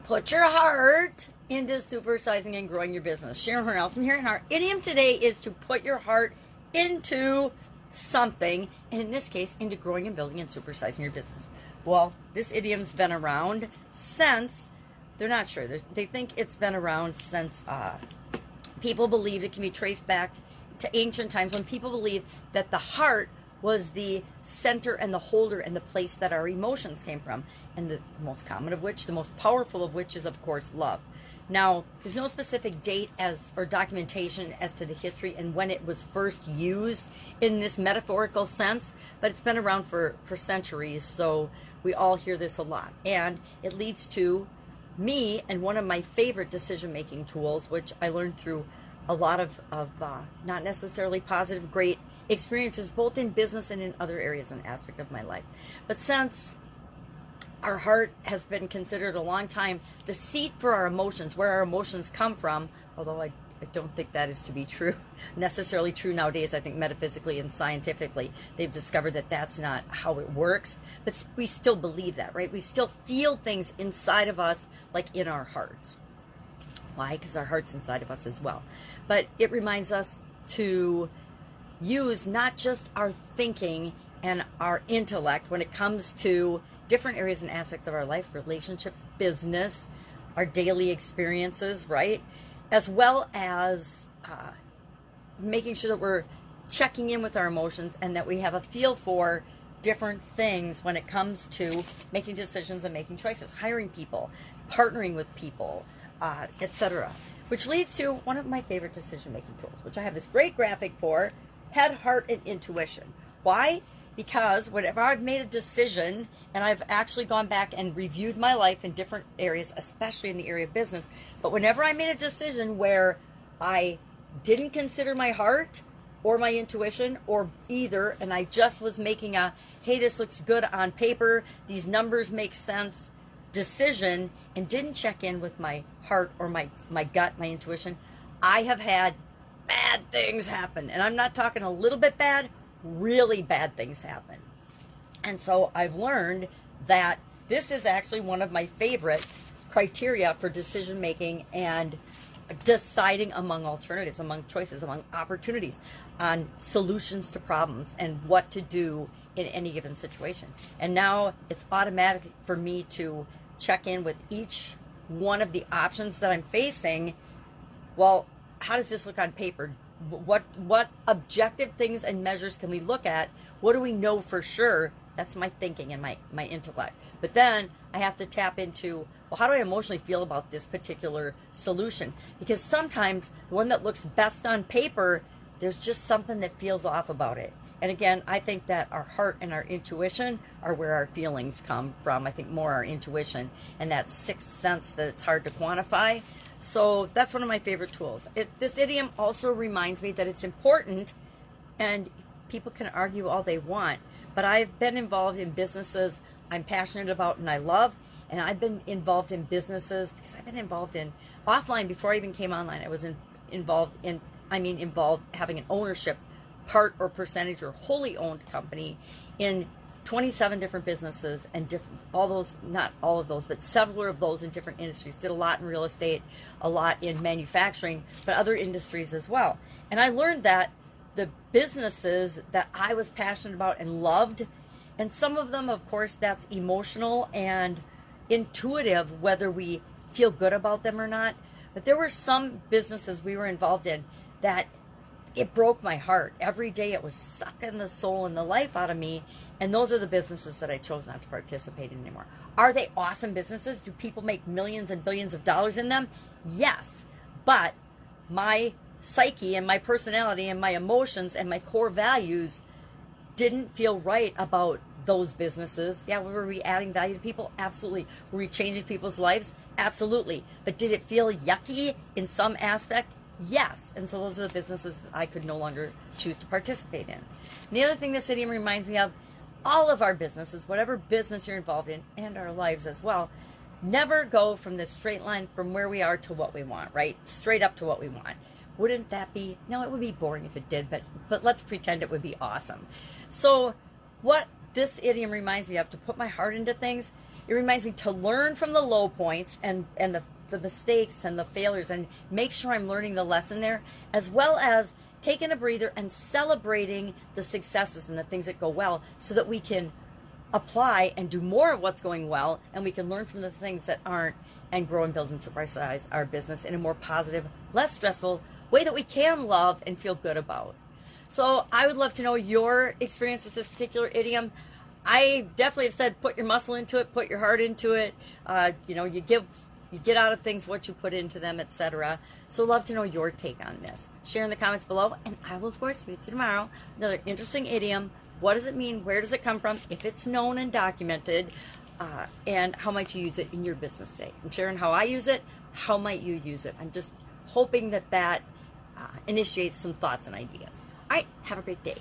Put your heart into supersizing and growing your business. Sharon Horne-Ellstrom here, and our idiom today is to put your heart into something, and in this case, into growing and building and supersizing your business. Well, this idiom's been around since, they're not sure, they think it's been around since people believe it can be traced back to ancient times, when people believed that the heart was the center and the holder and the place that our emotions came from. And the most common of which, the most powerful of which is, of course, love. Now, there's no specific date or documentation as to the history and when it was first used in this metaphorical sense, but it's been around for centuries, so we all hear this a lot. And it leads to me and one of my favorite decision-making tools, which I learned through a lot of not necessarily positive, great experiences, both in business and in other areas and aspects of my life. But since our heart has been considered a long time the seat for our emotions, where our emotions come from, although I don't think that is to be true, necessarily true nowadays. I think metaphysically and scientifically, they've discovered that that's not how it works. But we still believe that, right? We still feel things inside of us, like in our hearts. Why? Because our heart's inside of us as well. But it reminds us to use not just our thinking and our intellect when it comes to different areas and aspects of our life, relationships, business, our daily experiences, right? As well as making sure that we're checking in with our emotions and that we have a feel for different things when it comes to making decisions and making choices, hiring people, partnering with people, etc. Which leads to one of my favorite decision-making tools, which I have this great graphic for: head, heart, and intuition. Why? Because whenever I've made a decision, and I've actually gone back and reviewed my life in different areas, especially in the area of business, but whenever I made a decision where I didn't consider my heart or my intuition or either, and I just was making a, hey, this looks good on paper, these numbers make sense decision, and didn't check in with my heart or my gut, my intuition, I have had bad things happen. And I'm not talking a little bit bad, really bad things happen. And so I've learned that this is actually one of my favorite criteria for decision making and deciding among alternatives, among choices, among opportunities, on solutions to problems and what to do in any given situation. And now it's automatic for me to check in with each one of the options that I'm facing. Well, how does this look on paper? What objective things and measures can we look at? What do we know for sure? That's my thinking and my intellect. But then I have to tap into, well, how do I emotionally feel about this particular solution? Because sometimes the one that looks best on paper, there's just something that feels off about it. And again, I think that our heart and our intuition are where our feelings come from. I think more our intuition and that sixth sense that it's hard to quantify. So that's one of my favorite tools. This idiom also reminds me that it's important, and people can argue all they want, but I've been involved in businesses I'm passionate about and I love, and I've been involved in businesses because I've been involved in offline before I even came online. I was involved having an ownership part or percentage or wholly owned company in 27 different businesses, and all those, not all of those, but several of those in different industries. Did a lot in real estate, a lot in manufacturing, but other industries as well. And I learned that the businesses that I was passionate about and loved, and some of them, of course, that's emotional and intuitive, whether we feel good about them or not. But there were some businesses we were involved in that it broke my heart. Every day it was sucking the soul and the life out of me. And those are the businesses that I chose not to participate in anymore. Are they awesome businesses? Do people make millions and billions of dollars in them? Yes. But my psyche and my personality and my emotions and my core values didn't feel right about those businesses. Yeah, were we adding value to people? Absolutely. Were we changing people's lives? Absolutely. But did it feel yucky in some aspect? Yes. And so those are the businesses that I could no longer choose to participate in. And the other thing this idiom reminds me of, all of our businesses, whatever business you're involved in, and our lives as well, never go from this straight line from where we are to what we want, right? Straight up to what we want. Wouldn't that be, no, it would be boring if it did, but let's pretend it would be awesome. So what this idiom reminds me of, to put my heart into things, It reminds me to learn from the low points and the mistakes and the failures, and make sure I'm learning the lesson there, as well as taking a breather and celebrating the successes and the things that go well, so that we can apply and do more of what's going well, and we can learn from the things that aren't, and grow and build and supersize our business in a more positive, less stressful way that we can love and feel good about. So I would love to know your experience with this particular idiom. I definitely have said put your muscle into it, put your heart into it. You get out of things what you put into them, etc. So love to know your take on this. Share in the comments below, and I will of course see you tomorrow. Another interesting idiom. What does it mean? Where does it come from? If it's known and documented, and how might you use it in your business day? I'm sharing how I use it. How might you use it? I'm just hoping that initiates some thoughts and ideas. All right, have a great day.